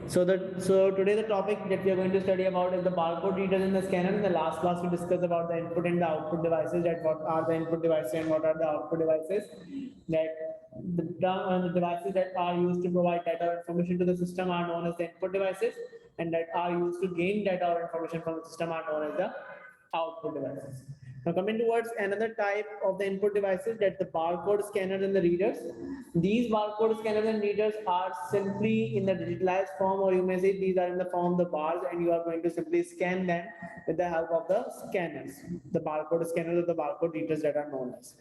So today the topic that we are going to study about is the barcode readers and the scanner. In the last class we discussed about the input and the output devices, that what are the input devices and what are the output devices, that the devices that are used to provide data or information to the system are known as the input devices, and that are used to gain data or information from the system are known as the output devices. Now coming towards another type of the input devices, that the barcode scanners and the readers. These barcode scanners and readers are simply in the digitalized form, or you may say these are in the form of the bars, and you are going to simply scan them with the help of the scanners, the barcode scanners or the barcode readers that are known as.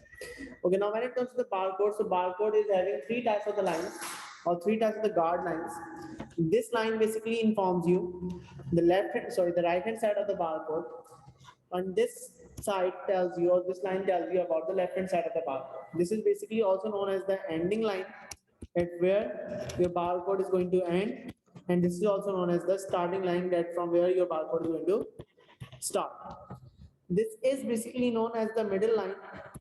Okay, now when it comes to the barcode, so barcode is having three types of the lines, or three types of the guard lines. This line basically informs you the the right hand side of the barcode, and this side tells you, or this line tells you about the left hand side of the barcode. This is basically also known as the ending line, at where your barcode is going to end, and this is also known as the starting line, that from where your barcode is going to start. This is basically known as the middle line,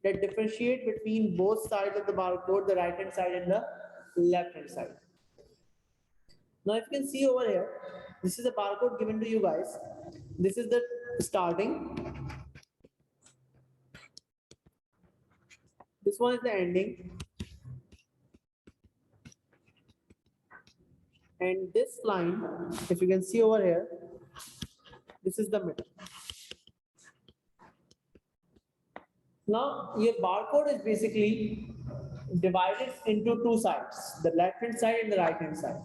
that differentiate between both sides of the barcode, the right hand side and the left hand side. Now if you can see over here, this is a barcode given to you guys. This is the starting, this one is the ending, and this line, if you can see over here, this is the middle. Now your barcode is basically divided into two sides, the left hand side and the right hand side.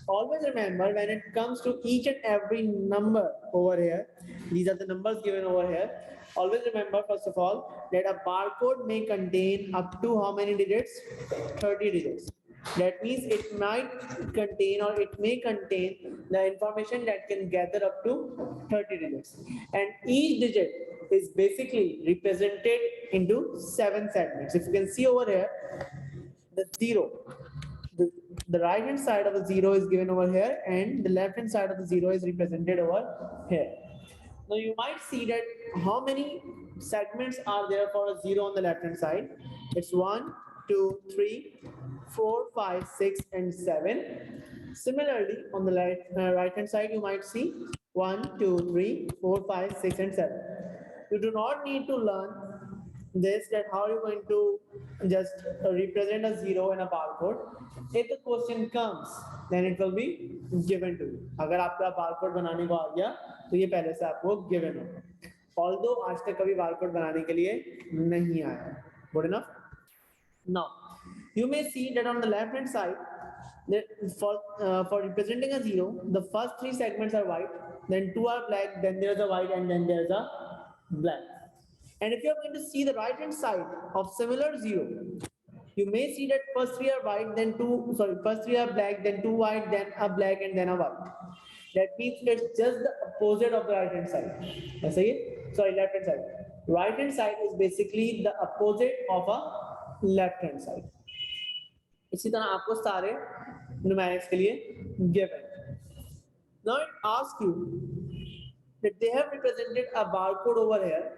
Always remember, when it comes to each and every number over here, these are the numbers given over here. Always remember, first of all, that a barcode may contain up to how many digits? 30 digits. That means it might contain, or it may contain, the information that can gather up to 30 digits. And each digit is basically represented into 7 segments. If you can see over here, the 0. The right hand side of the 0 is given over here, and the left hand side of the 0 is represented over here. Now you might see that how many segments are there for a 0 on the left hand side. It's 1, 2, 3, 4, 5, 6, and 7. Similarly, on the right hand side, you might see 1, 2, 3, 4, 5, 6, and 7. You do not need to learn this, that how you're going to just represent a 0 in a barcode. If the question comes, then it will be given to you. अगर आपका barcode बनाने को आ गया, तो ये पहले से आपको given होगा. Although आज तक कभी barcode बनाने के लिए नहीं आया. Good enough? Now, you may see that on the left hand side, for representing a 0, the first 3 segments are white, then 2 are black, then there's a white, and then there's a black. And if you're going to see the right hand side of similar 0, you may see that first 3 are white, then first 3 are black, then 2 white, then a black, and then a white. That means it's just the opposite of the right hand side. Left hand side. Right hand side is basically the opposite of a left hand side. इसी तरह आपको सारे numerics के लिए given. Now it asks you that they have represented a barcode over here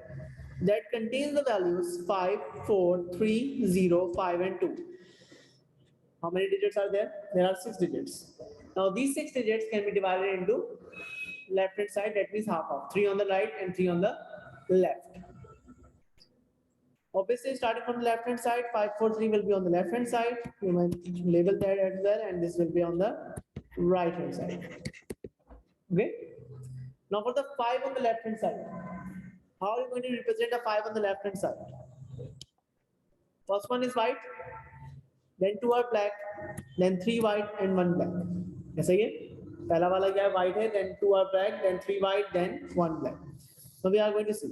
that contains the values 5, 4, 3, 0, 5, and 2. How many digits are there? There are 6 digits. Now these 6 digits can be divided into left hand side, that means half of 3 on the right and 3 on the left. Obviously, starting from the left hand side, 5, 4, 3 will be on the left hand side. You might label that as well, and this will be on the right hand side. Okay. Now for the 5 on the left hand side, how are you going to represent a 5 on the left hand side? First one is white, then 2 are black, then 3 white and 1 black. Yes, again. पहला वाला क्या है? White है, then 2 are black, then 3 white, then 1 black. So we are going to see.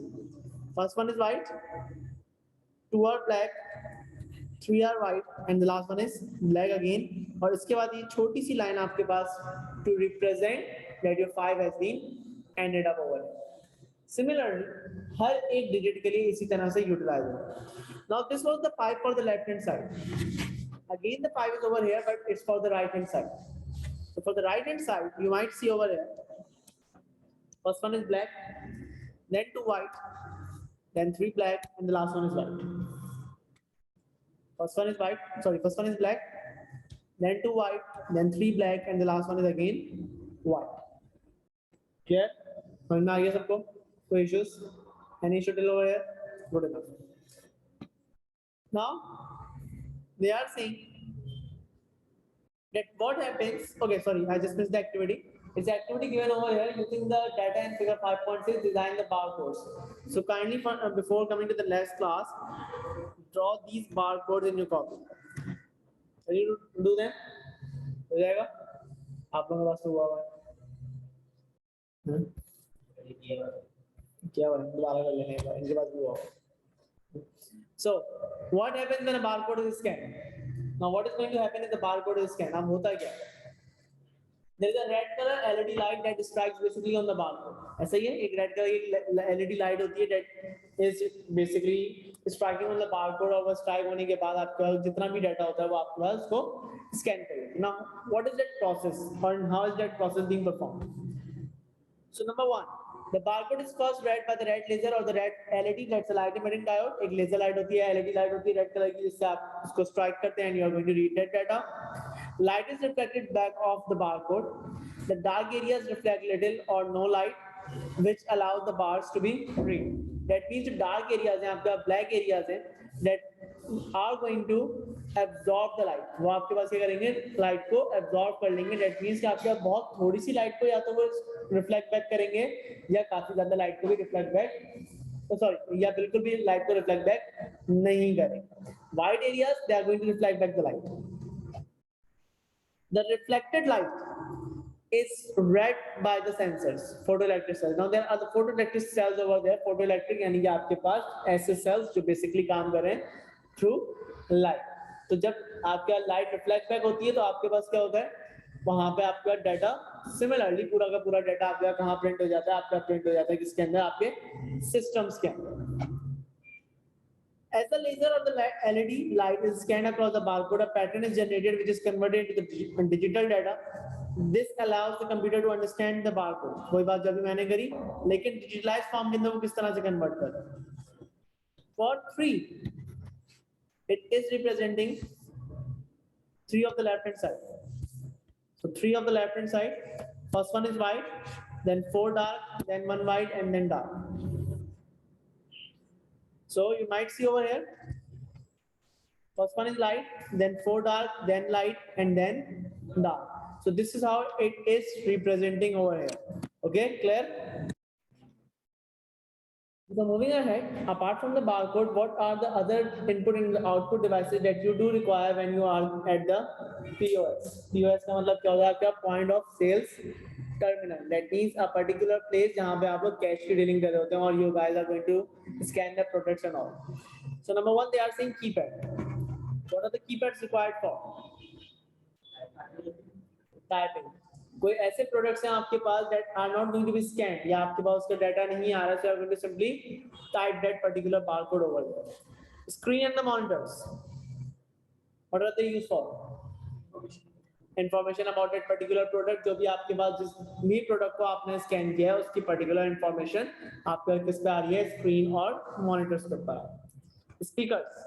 First one is white, 2 are black, 3 are white, and the last one is black again. और इसके बाद ये छोटी सी line आपके पास to represent that your 5 has been ended up over here. Similarly, हर एक digit के लिए इसी तरह से utilize होगा. Now this was the 5 for the left hand side. Again the 5 is over here, but it's for the right hand side. So for the right hand side, you might see over here. First one is black, then 2 white, then 3 black, and the last one is white. First one is white, sorry, first one is black, then 2 white, then 3 black, and the last one is again white. Clear? समझ में आ गया सबको? कोई issues? Any issue till over here? Good enough. Now they are saying that what happens. Okay, sorry, I just missed the activity. It's activity given over here using the data in figure 5.6. Design the barcodes. So kindly, before coming to the next class, draw these barcodes in your copy. Ready to do them? हो जाएगा? आप लोगों के पास तो हुआ है. क्या हुआ? दोबारा कर लेने का. इनके पास भी हुआ. So what happens when a barcode is scanned? Now what is going to happen if the barcode is scanned? अब होता क्या? There is a red color LED light that strikes basically on the barcode. ऐसा ही है, एक red color की LED light होती है that is basically striking on the barcode और वो strike होने के बाद आपके पास जितना भी data होता है वो आपके पास उसको scan करेगा. Now what is that process and how is that process being performed? So number one, the barcode is first read by the red laser or the red LED. That's a light emitting diode. एक laser light होती है, LED light होती है red color की, जिससे आप उसको strike करते हैं and you are going to read that data. Light is reflected back of the barcode. The dark areas reflect little or no light, which allows the bars to be read. That means the dark areas हैं, आपका black areas हैं, that are going to absorb the light. वो आपके पास क्या करेंगे? Light को absorb कर लेंगे. That means कि आपके पास बहुत थोड़ी सी light को या तो वो reflect back करेंगे या काफी ज़्यादा light को भी reflect back, या बिल्कुल भी light को reflect back नहीं करेंगे. White areas they are going to reflect back the light. The reflected light is read by the sensors, photoelectric cells. Now there are the photoelectric cells over there. Photoelectric यानी कि आपके पास ऐसे cells जो basically काम कर रहे हैं through light. तो जब आपका light reflect back होती है तो आपके पास क्या होता है? वहां पे आपका डाटा सिमिलरली पूरा का पूरा डाटा आपका कहाँ प्रिंट हो जाता है? आपका प्रिंट हो जाता है किसके अंदर? आपके systems के अंदर. As the laser or the LED light is scanned across the barcode, a pattern is generated which is converted into the digital data. This allows the computer to understand the barcode. वही बात जब भी मैंने करी, लेकिन digitalized form के अंदर वो किस तरह से convert करता है? For 3, it is representing 3 of the left hand side. So 3 of the left hand side. First one is white, then 4 dark, then 1 white, and then dark. So you might see over here, first one is light, then 4 dark, then light, and then dark. So this is how it is representing over here. Okay, clear? So moving ahead, apart from the barcode, what are the other input and output devices that you do require when you are at the POS? POS का मतलब क्या होता है? आपका point of sales terminal. That means a particular place जहाँ पे आप लोग cash की dealing कर रहे होते हैं और you guys are going to scan the products and all. So number one, they are saying keypad. What are the keypads required for? Typing. कोई ऐसे प्रोडक्ट्स हैं आपके पास that are not going to be scanned या आपके पास उसका data नहीं आ रहा है, so you are going to simply type that particular barcode over there. Screen and the monitors. What are they used for? Information about that particular product. जो भी आपके पास जिस भी प्रोडक्ट को आपने स्कैन किया है उसकी पर्टिकुलर इंफॉर्मेशन आपके किस पे आ रही है? स्क्रीन और मॉनिटर्स के ऊपर. Speakers.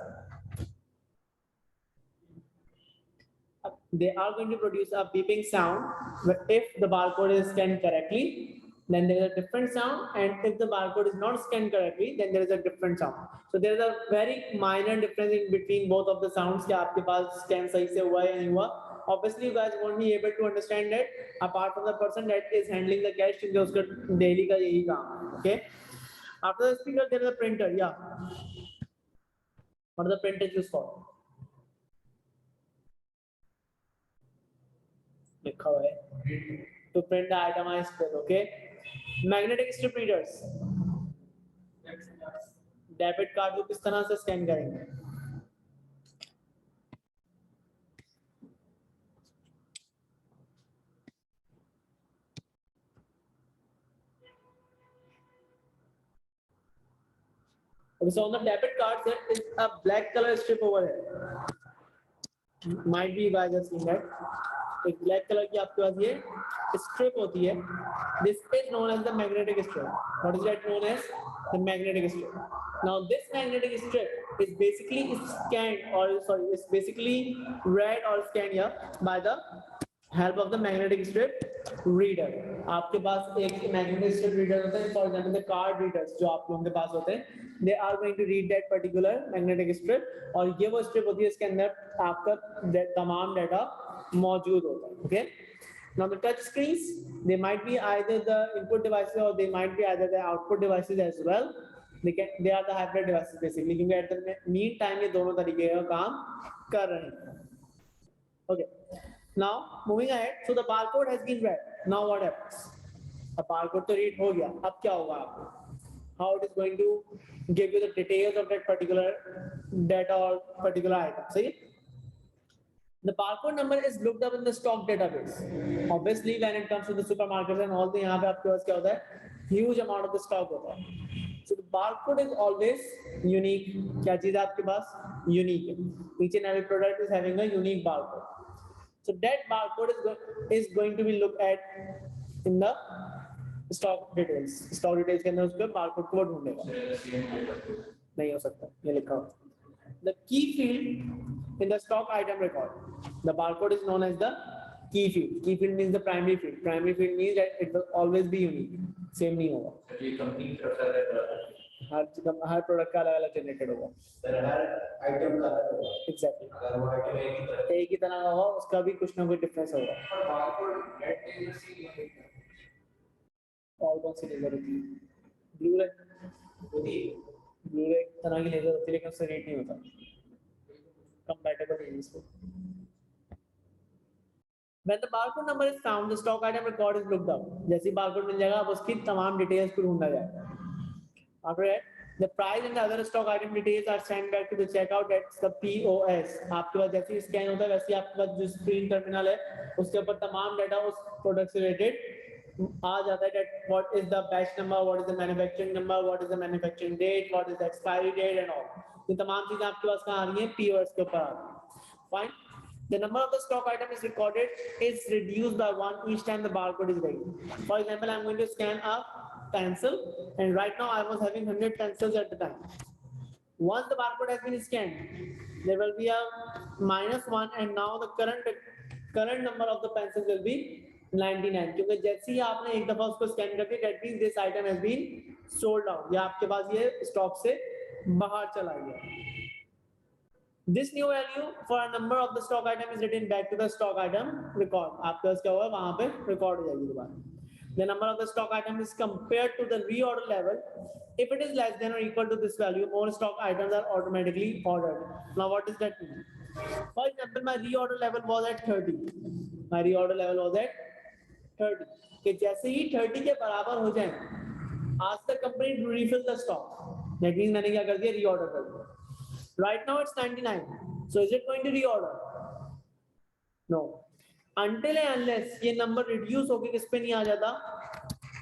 They are going to produce a beeping sound, but if the barcode is scanned correctly, then there is a different sound, and if the barcode is not scanned correctly, then there is a different sound. So there is a very minor difference in between both of the sounds कि आपके पास scan सही से हुआ या नहीं हुआ. Obviously, you guys won't be able to understand that apart from the person that is handling the cash, क्योंकि उसका daily का यही काम है. Okay. After the speaker, there is a printer. Yeah. What is the printer used for? लिखा हुआ है to print the itemized bill. Okay. Magnetic strip readers. Debit card को किस तरह से स्कैन करेंगे? So on the debit card there is a black color strip over here. Might be you guys have seen that. एक black color की आपके पास ये strip होती है. This is known as the magnetic strip. What is that known as? The magnetic strip. Now this magnetic strip is basically scanned, or sorry, it's basically read or scanned here by the help of the magnetic strip reader. आपके पास एक magnetic strip reader होता है, for example the card readers जो आप लोगों के पास होते हैं, they are going to read that particular magnetic strip, और ये वो strip होती है इसके अंदर आपका तमाम data मौजूद होता है. Okay. Now the touch screens, they might be either the input devices or they might be either the output devices as well. They are the hybrid devices basically, क्योंकि at the meantime ये दोनों तरीके का काम कर रहे हैं. Okay. Now moving ahead, so the barcode has been read. Now what happens? The barcode तो read हो गया. अब क्या होगा आपको? How it is going to give you the details of that particular data or particular item. See? The barcode number is looked up in the stock database. Obviously, when it comes to the supermarkets and all, the यहाँ पे आपके पास क्या होता है? Huge amount of the stock होता है. So the barcode is always unique. क्या चीज़ है आपके पास? Unique. Each and every product is having a unique barcode. So that barcode is going to be looked at in the stock details. Stock details के अंदर उसके barcode को वो ढूंढेगा. नहीं हो सकता. ये लिखा हुआ. The key field in the stock item record. The barcode is known as the key field. Key field means the primary field. Primary field means that it will always be unique. Same नहीं होगा. हर product का अलग अलग generated होगा. हर item का अलग होगा. Exactly. अगर वो आइटम एक ही तरह का होगा, उसका भी कुछ ना कुछ डिफरेंस होगा. बारकोड रेड टेबल से और कौन सी लेजर होती है? Blue red. ब्लू रे तरह की लेजर होती है, लेकिन उससे रेट नहीं होता. Compatible is when the barcode number is found, the stock item record is looked up. जैसे barcode मिल जाएगा, अब उसकी तमाम details को ढूंढा जाएगा. After that, the price and the other stock item details are sent back to the checkout. That's the POS. आपके पास जैसे स्कैन होता है, वैसे आपके पास जो स्क्रीन टर्मिनल है, उसके ऊपर तमाम डाटा उस प्रोडक्ट से रिलेटेड आ जाता है. That what is the batch number, what is the manufacturing number, what is the manufacturing date, what is the expiry date and all. ये तमाम चीजें आपके पास कहाँ आ रही हैं? POS के ऊपर आ रही हैं. Fine. The number of the stock item is recorded is reduced by 1 each time the barcode is ready. For example, I'm going to scan a pencil, and right now I was having 100 pencils at the time. Once the barcode has been scanned, there will be a -1, and now the current number of the pencils will be 99. क्योंकि जैसे ही आपने एक दफा उसको scan कर दिया, that means this item has been sold out. या आपके पास ये स्टॉक से बाहर चला गया. This new value for a number of the stock item is written back to the stock item record. आपके पास क्या होगा? वहां पे रिकॉर्ड हो जाएगी दोबारा. The number of the stock item is compared to the reorder level. If it is less than or equal to this value, more stock items are automatically ordered. Now, what does that mean? For example, my reorder level was at 30. My reorder level was at 30. कि जैसे ही 30 के बराबर हो जाए, ask the company to refill the stock. That means मैंने क्या कर दिया? Reorder कर दिया. Right now it's 99. So is it going to reorder? No. Until and unless ये number reduce होके किस पे नहीं आ जाता?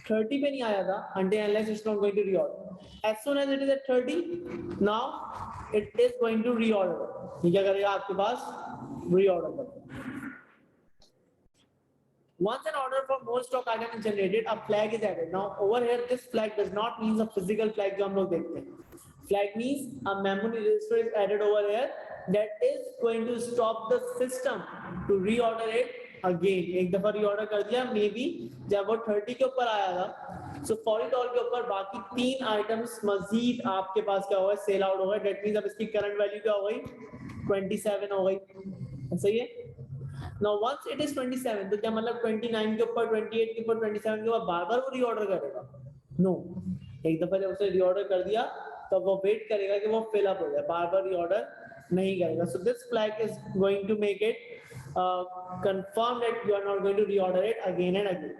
30 पे नहीं आ जाता. Until and unless it's not going to reorder. As soon as it is at 30, now it is going to reorder. ये क्या करेगा आपके पास? Reorder करेगा. Once an order for more stock item is generated, a flag is added. Now over here, this flag does not mean a physical flag जो हम लोग देखते हैं. Flag means a memory register is added over here that is going to stop the system to reorder it again. एक दफा reorder कर दिया, maybe जब वो 30 के ऊपर आया था, so $40 के ऊपर बाकी 3 items मजीद आपके पास क्या होगा? Sell out होगा. That means अब इसकी current value क्या हो गई? 27 हो गई. सही है? Now once it is 27, तो क्या मतलब 29 के ऊपर, 28 के ऊपर, 27 के ऊपर बार-बार वो reorder करेगा? No. एक दफा जब उसे reorder कर दिया, तो वो वेट करेगा कि वो फिल अप हो जाए. बार-बार reorder नहीं करेगा. So this flag is going to make it confirm that you are not going to reorder it again and again.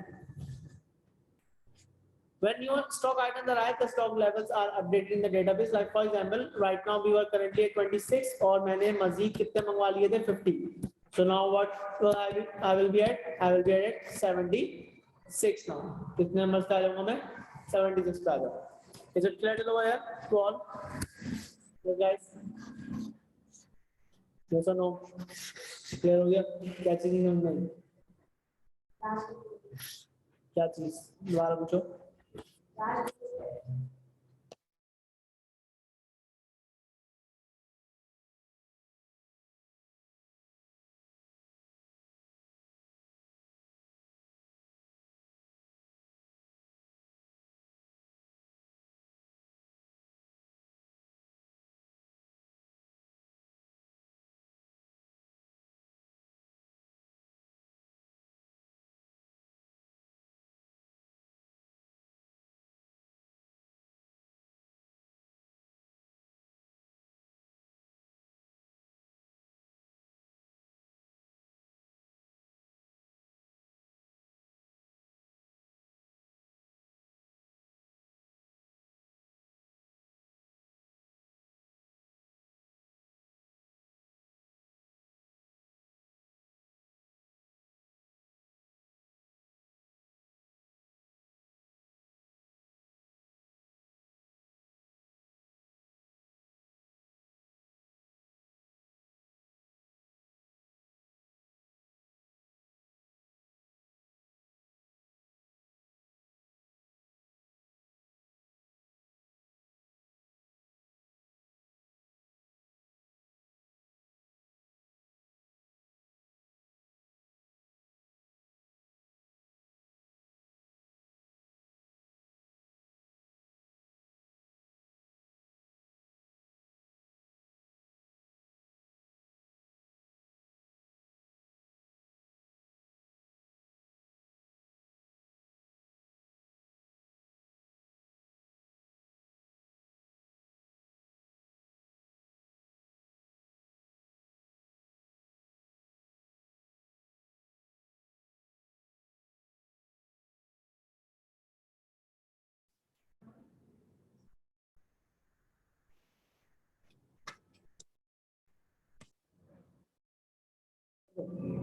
When new stock items arrive, the stock levels are updated in the database. Like for example, right now we were currently at 26 और मैंने मजीद कितने मंगवा लिए थे? 50. So now what will I will be at? I will be at 76 now. कितने number पे आ जाऊंगा मैं? 76 पे आ जाऊंगा. Is it clear over here to all? Yes, guys. Yes or no? Clear हो गया? क्या चीज़ नहीं समझ में? क्या चीज़? दोबारा पूछो.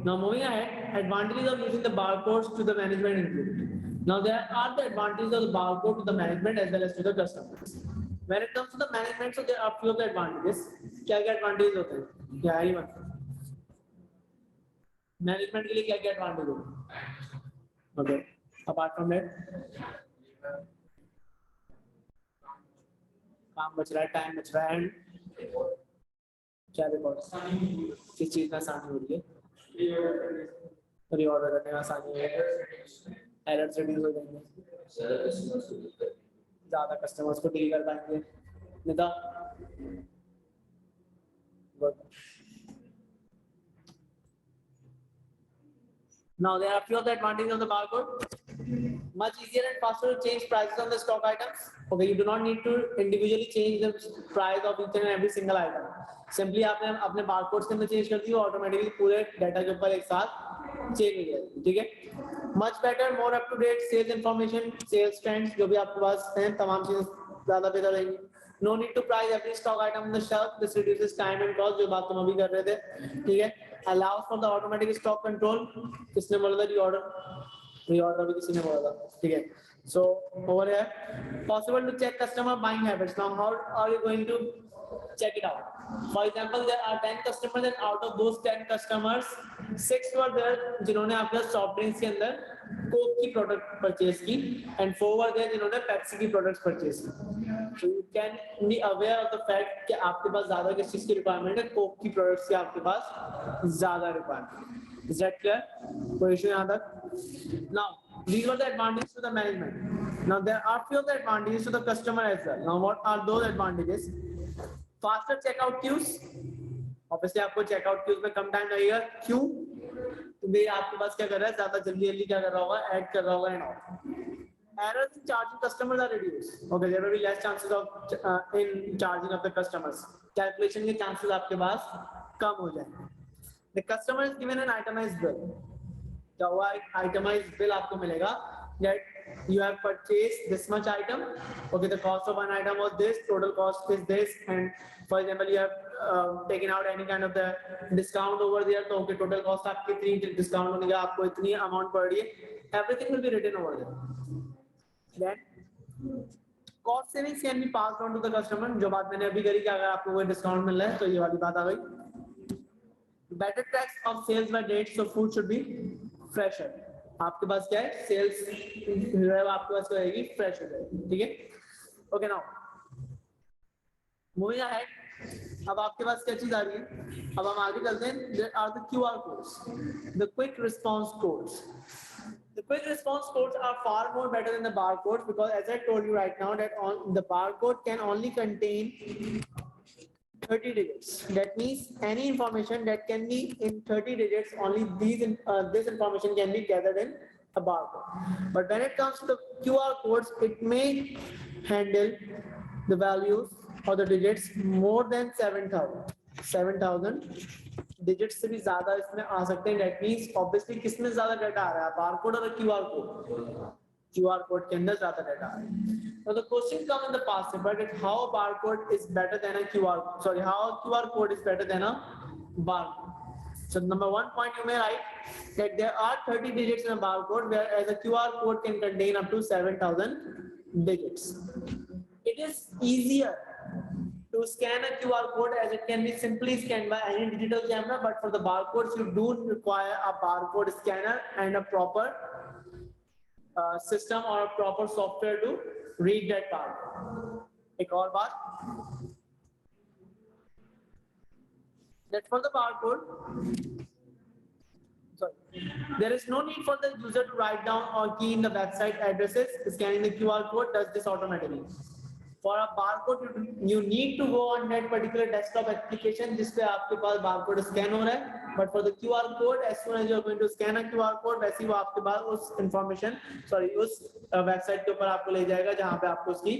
Now moving ahead, advantages of using the barcodes to the management include. Now there are the advantages of the barcode to the management as well as to the customers. When it comes to the management, so there are few of the advantages. क्या क्या advantages होते हैं? क्या है management के लिए क्या क्या advantages होते हैं? Okay. Apart from that, काम बच रहा है, टाइम बच रहा है, क्या रिकॉर्ड किस चीज में आसानी हो रही है, रीऑर्डर करने में आसानी हो रही है, एरर्स रिड्यूस हो जाएंगे, ज्यादा कस्टमर्स को डील कर पाएंगे, निता Now there are few of the advantages of the barcode. Much easier and faster to change prices on the stock items. Okay, you do not need to individually change the price of each and every single item. Simply आपने अपने barcodes के अंदर change कर दिया, automatically पूरे data के ऊपर एक साथ change हो जाएगा, ठीक है? Much better, more up to date sales information, sales trends जो भी आपके पास हैं, तमाम चीजें ज़्यादा बेहतर रहेंगी. No need to price every stock item on the shelf. This reduces time and cost जो बात तुम अभी कर रहे थे, ठीक है? Allows for the automatic stock control. किसने बोला था reorder भी किसी ने बोला था, ठीक है? So over here, possible to check customer buying habits. Now how are you going to check it out? For example, there are 10 customers and out of those 10 customers, 6 were there जिन्होंने आपके soft drinks के अंदर Coke की product purchase की and 4 were there जिन्होंने Pepsi की products purchase की. So you can be aware of the fact कि आपके पास ज्यादा किस चीज की रिक्वायरमेंट है, कोक की प्रोडक्ट्स की आपके पास ज्यादा रिक्वायरमेंट. Is that clear? कोई इशू यहाँ तक? Now these were the advantages to the management. Now there are few of the advantages to the customer as well. Now what are those advantages? Faster checkout queues. Obviously आपको checkout queues में कम time लगेगा. क्यों? तो भाई आपके पास क्या कर रहा है, ज्यादा जल्दी क्या कर रहा होगा, ऐड कर रहा होगा and all. Errors in charging customers are reduced. Okay, there will be less chances of in charging of the customers. Calculation के chances आपके पास कम हो जाएंगे. The customer is given an itemized bill. क्या हुआ, एक itemized bill आपको मिलेगा that you have purchased this much item. Okay, the cost of one item was this, total cost is this, and for example you have taken out any kind of the discount over there. तो okay, total cost आपकी इतनी discount होने का आपको इतनी amount पड़ रही है. Everything will be written over there. Then cost savings can be passed on to the customer. जो बात मैंने अभी करी कि अगर आपको कोई डिस्काउंट मिल रहा है तो ये वाली बात आ गई. Better tracks of sales by date, so food should be fresher. आपके पास क्या है, सेल्स जो है आपके पास रहेगी फ्रेश हो जाएगी, ठीक है? Okay, now moving ahead. अब आपके पास क्या चीज आ रही है, अब हम आगे चलते हैं. There are the QR codes, the quick response codes. The quick response codes are far more better than the barcodes because as I told you right now that the barcode can only contain 30 digits. That means any information that can be in 30 digits, only this information can be gathered in a barcode. But when it comes to the QR codes, it may handle the values or the digits more than 7,000 digits से भी ज्यादा इसमें आ सकते हैं. That means obviously किसमें ज्यादा data आ रहा है, बारकोड और QR कोड? QR code के अंदर ज्यादा डाटा आ रहा है. Now the question come in the past, but how a barcode is better than a how a QR code is better than a barcode. So number one point you may write that there are 30 digits in a barcode, whereas a QR code can contain up to 7,000 digits. It is easier to scan a QR code as it can be simply scanned by any digital camera, but for the barcodes you do require a barcode scanner and a proper system or a proper software to read that barcode. एक और बात, that for the barcode, there is no need for the user to write down or key in the website addresses. Scanning the QR code does this automatically. For a barcode, you need to go on that particular desktop application जिसपे आपके पास barcode scan हो रहा है. But for the QR code, as soon as you are going to scan a QR code, वैसे ही वो आपके पास उस information, उस website के ऊपर आपको ले जाएगा जहाँ पे आपको उसकी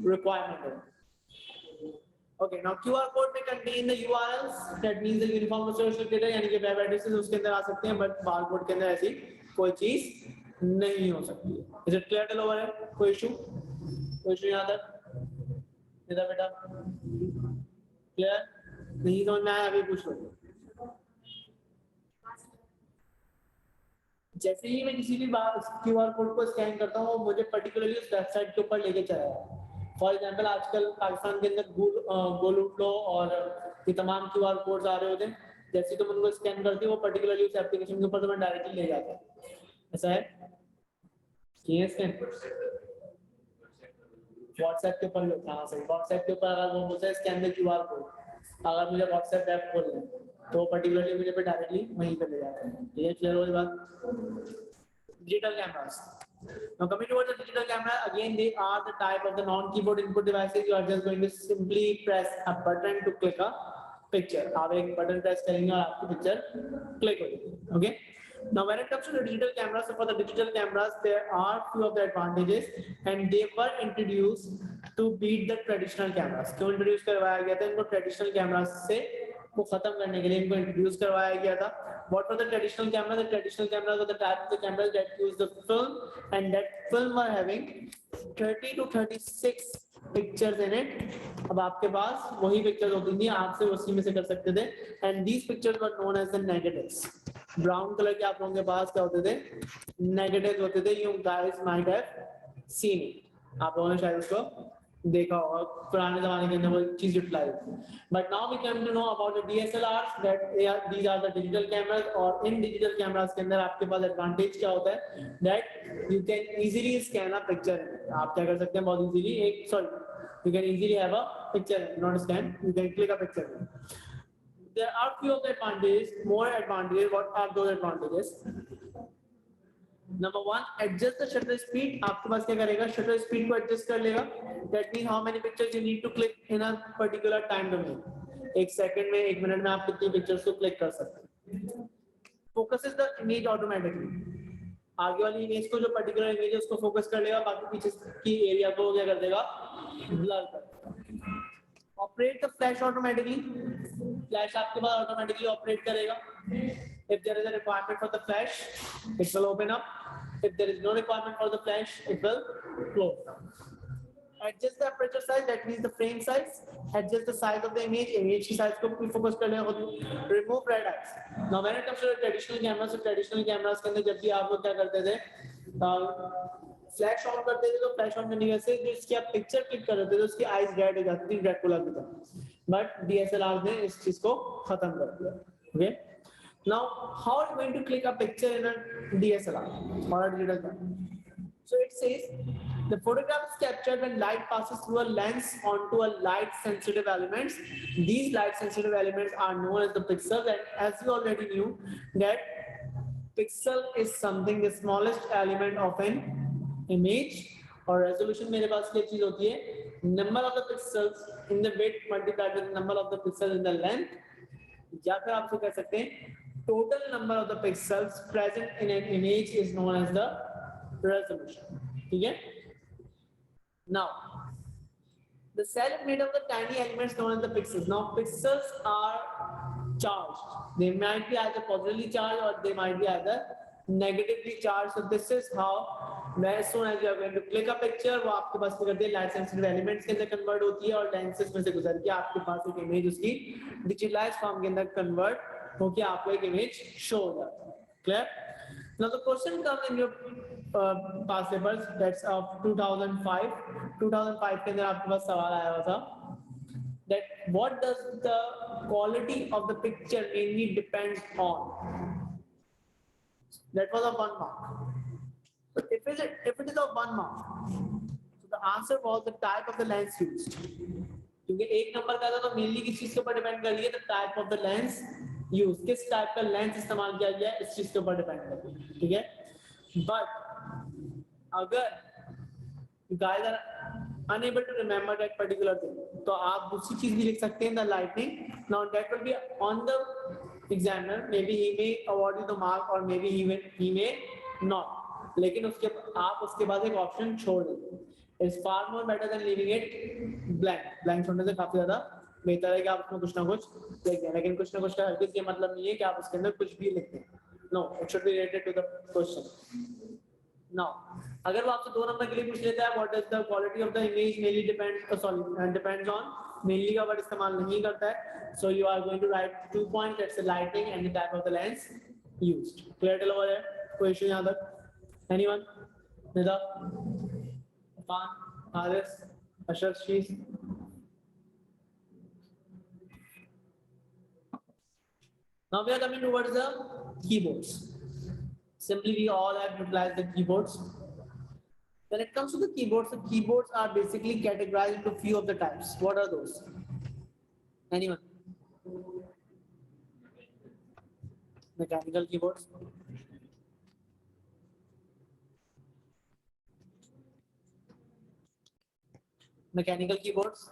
requirement है. Okay, now QR code may contain the URLs, that means the uniform resource locator, यानी कि web addresses उसके अंदर आ सकते हैं, but barcode के अंदर ऐसी कोई चीज नहीं हो सकती है. Is it clear till over here? कोई issue यहाँ तक? इधर बेटा क्लियर नहीं समझ में आया, अभी पूछ लो. जैसे ही मैं किसी भी क्यूआर कोड को स्कैन करता हूँ वो मुझे पर्टिकुलरली उस वेबसाइट के ऊपर लेके चला जाए। फॉर एग्जाम्पल आजकल पाकिस्तान के अंदर गोलूट लो और ये तमाम क्यूआर कोड्स आ रहे होते हैं, जैसे तुम उनको स्कैन करती हो वो पर्टिकुलरली उस एप्लीकेशन के ऊपर तुम्हें डायरेक्टली ले जाता है। ऐसा है कि स्कैन व्हाट्सएप के ऊपर होता है। हाँ सही, व्हाट्सएप के ऊपर अगर वो मुझे स्कैन द क्यूआर कोड, अगर मुझे व्हाट्सएप ऐप खोलना है तो पर्टिकुलरली मुझे पे डायरेक्टली वहीं पे ले जाता है। ये क्लियर हो बात। Digital cameras. Now coming towards the digital camera, again they are the type of the non-keyboard input devices. You are just going to simply press a button to click a picture. आप एक button press करेंगे और आपकी picture click हो जाएगी. Okay. Now when it comes to the digital cameras, so for the digital cameras there are few of the advantages and they were introduced to beat the traditional cameras. क्यों introduce करवाया गया था इनको traditional cameras से को खत्म करने के लिए इनको इंट्रोड्यूस करवाया गया था। What were the traditional cameras? The traditional cameras were the type of the cameras that use the film, and that film were having 30 to 36 pictures in it. अब आपके पास वही पिक्चर्स होती थी, आप से उसी में से कर सकते थे, and these pictures were known as the negatives. Brown colour के आप लोगों के पास क्या होते थे? नेगेटिव होते थे। You guys might have seen it. आप लोगों ने शायद उसको देखा होगा, पुराने जमाने के अंदर वो चीज utilise. But now we came to know about the DSLRs that these are the digital cameras. और इन डिजिटल कैमरास के अंदर आपके पास एडवांटेज क्या होता है that you can easily scan a picture. आप क्या कर सकते हैं बहुत इजीली, एक sorry you can easily have a picture, not scan, you can click a picture. There are few of the advantages, more advantages. What are those advantages? Number one, adjust the shutter speed. आपके पास क्या करेगा? Shutter speed को adjust कर लेगा. That means how many pictures you need to click in a particular time domain. एक second में, एक minute में आप कितनी पिक्चर्स को क्लिक कर सकते हैं. Focuses the image automatically. आगे वाली इमेज को जो पर्टिकुलर इमेज है उसको फोकस कर लेगा, बाकी पीछे की एरिया को क्या कर देगा? ब्लर कर देगा. Operate the flash automatically. Flash आपके पास automatically operate करेगा. If there is a requirement for the flash, it will open up. If there is no requirement for the flash, it will close down. Adjust the aperture size, that means the frame size. Adjust the size of the image की size को भी focus कर लेगा. Remove red eyes. Now when it comes to the traditional cameras, so traditional cameras के अंदर जब भी आप लोग क्या करते थे, फ्लैश ऑन करते थे तो फ्लैश ऑन करने से जो इसकी आप पिक्चर क्लिक कर रहे थे तो उसकी आईज रेड हो जाती थी, ड्रैकुला की तरह. बट DSLR ने इस चीज को खत्म कर दिया. Okay. Now, how are you going to click a picture in a DSLR or a digital camera? So it says the photograph is captured when light passes through a lens onto a light-sensitive elements. These light-sensitive elements are known as the pixels, and as you already knew, that pixel is something the smallest element of an image. और resolution मेरे पास क्या चीज होती है? Number of the pixels in the width multiplied with the number of the pixels in the length. या फिर आपसे कह सकते हैं total number of the pixels present in an image is known as the resolution. ठीक है? Now, the cell is made of the tiny elements known as the pixels. Now, pixels are charged. They might be either positively charged or they might be either negatively charged. So this is how, as soon as you are going to click a picture, वो आपके पास क्या करते हैं? Light sensitive elements के अंदर convert होती है और lenses में से गुजर के आपके पास एक image उसकी digitalized form के अंदर convert होके आपको एक image show हो जाता है. Clear? Now the question comes in your past papers, that's of 2005. 2005 के अंदर आपके पास सवाल आया हुआ था that what does the quality of the picture mainly depend on? That was a 1 mark. But if it is a 1 mark, so the answer was the type of the lens used. क्योंकि एक number का था तो mainly किस चीज के ऊपर depend कर लिया? The type of the lens use, किस टाइप का लेंस इस्तेमाल किया गया है इस चीज के ऊपर डिपेंड कर लिया. ठीक है. बट अगर you guys are unable to remember that particular thing, तो आप दूसरी चीज भी लिख सकते हैं, the lightning. Now that will be on the examiner. Maybe he may award you the mark or maybe he may not. लेकिन आप उसके बाद एक ऑप्शन छोड़ देंगे. It's far more better than leaving it blank. Blank छोड़ने से काफी ज्यादा बेहतर है कि आप उसमें कुछ ना कुछ लिख दें. लेकिन कुछ ना कुछ का हरगिज़ ये मतलब नहीं है कि आप उसके अंदर कुछ भी लिख दें. No, it should be related to the question. Now, अगर वो आपसे 2 नंबर के लिए पूछ लेता है, what does the quality of the image mainly depends on, mainly का वर्ड इस्तेमाल नहीं करता है, so you are going to write 2 points, that's the lighting and the type of the lens used. Clear till over there? Question यहाँ तक? Anyone? Nida? Afan? Haris? Ashraf? Shees? Now we are coming towards the keyboards. Simply we all have utilized the keyboards. When it comes to the keyboards are basically categorized into few of the types. What are those? Anyone? Mechanical keyboards. Mechanical keyboards.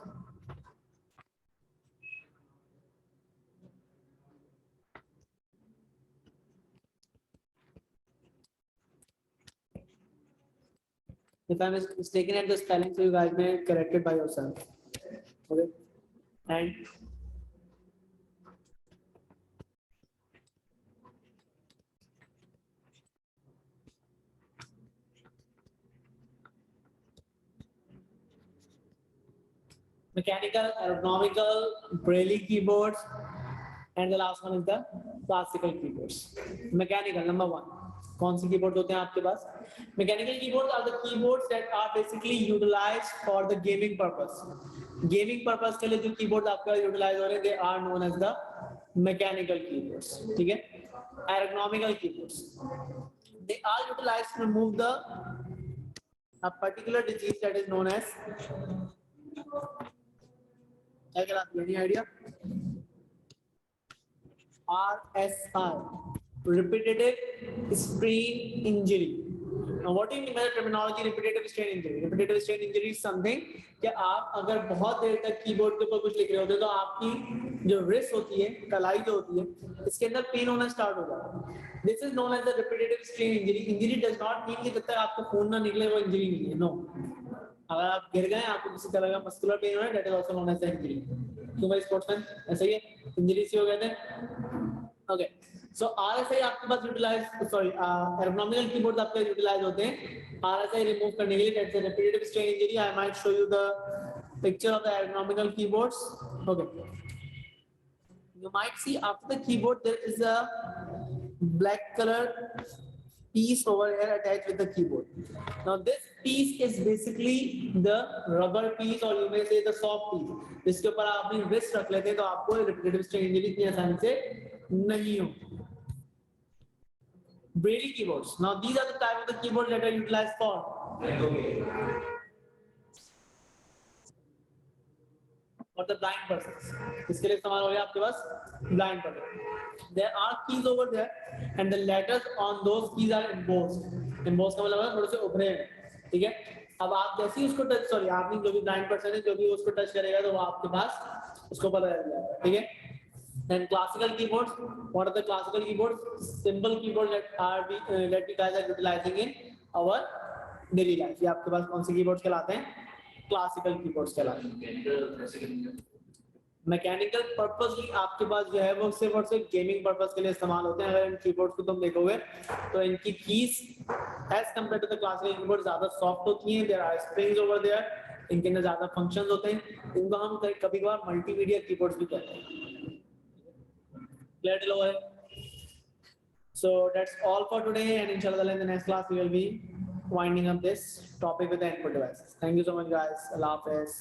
If I'm mistaken at the spelling, so you guys may correct it by yourself. Okay. And mechanical, ergonomical, braille keyboards, and the last one is the classical keyboards. Mechanical, number one. कौन सी keyboard होते हैं आपके पास? Mechanical keyboards are the keyboards that are basically utilized for the gaming purpose. Gaming purpose के लिए जो keyboards आपका utilize हो रहे हैं, they are known as the mechanical keyboards. ठीक है? Ergonomical keyboards. They are utilized to remove a particular disease that is known as. Any idea? RSI, repetitive strain injury. Now, what do you mean by the terminology repetitive strain injury? Repetitive strain injury is something कि आप अगर बहुत देर तक keyboard के ऊपर कुछ लिख रहे होते हैं तो आपकी जो रिस्ट होती है, कलाई जो होती है, इसके अंदर पेन होना स्टार्ट हो जाता है. This is known as the repetitive strain injury. Injury does not mean कि जब तक आपको खून ना निकले वो इंजरी नहीं है. No. अगर आप गिर गए आपको किसी तरह का मस्कुलर पेन हो रहा है, that is also known as the injury. क्यों भाई स्पोर्ट्समैन ऐसा ही है, इंजरी से हो गए थे. Okay. So RSI आपके पास यूटिलाइज, सॉरी एर्गोनॉमिकल कीबोर्ड आपके यूटिलाइज होते हैं RSI रिमूव करने के लिए. That's a repetitive strain injury. I might show you the picture of the ergonomical keyboards. Okay, you might see after the keyboard there is a black color piece over here attached with the keyboard. Now this piece is basically the rubber piece or you may say the soft piece. जिसके ऊपर आप अपनी wrist रख लेते हैं तो आपको repetitive strain injury इतनी आसानी से नहीं हो. Braille keyboards. Now these are the type of the keyboards that are utilized for. For the blind persons. इसके लिए इस्तेमाल हो गया आपके पास blind person. There are keys over there and the letters on those keys are embossed. Embossed का मतलब है थोड़े से उभरे हैं. ठीक है. अब आप जैसे ही उसको टच, सॉरी आपने जो भी blind person है जो भी उसको टच करेगा तो वो आपके पास उसको पता लग जाएगा. ठीक है. Then classical keyboards. What are the classical keyboards? Simple keyboards that we guys are utilizing in our daily life. ये आपके पास कौन से keyboards कहलाते हैं? Classical keyboards कहलाते हैं. मैकेनिकल पर्पसली आपके पास जो है वो सिर्फ और सिर्फ गेमिंग पर्पस के लिए इस्तेमाल होते हैं. अगर इन कीबोर्ड्स को तुम देखोगे तो इनकी keys as compare to the classical keyboard ज्यादा सॉफ्ट होती हैं. There are springs over there. इनके अंदर ज्यादा फंक्शंस होते हैं. इनको हम कभी-कभार मल्टीमीडिया कीबोर्ड्स भी कहते हैं. Clear till over? So that's all for today, and inshallah in the next class we will be winding up this topic with the input devices. Thank you so much guys. Allah Hafiz.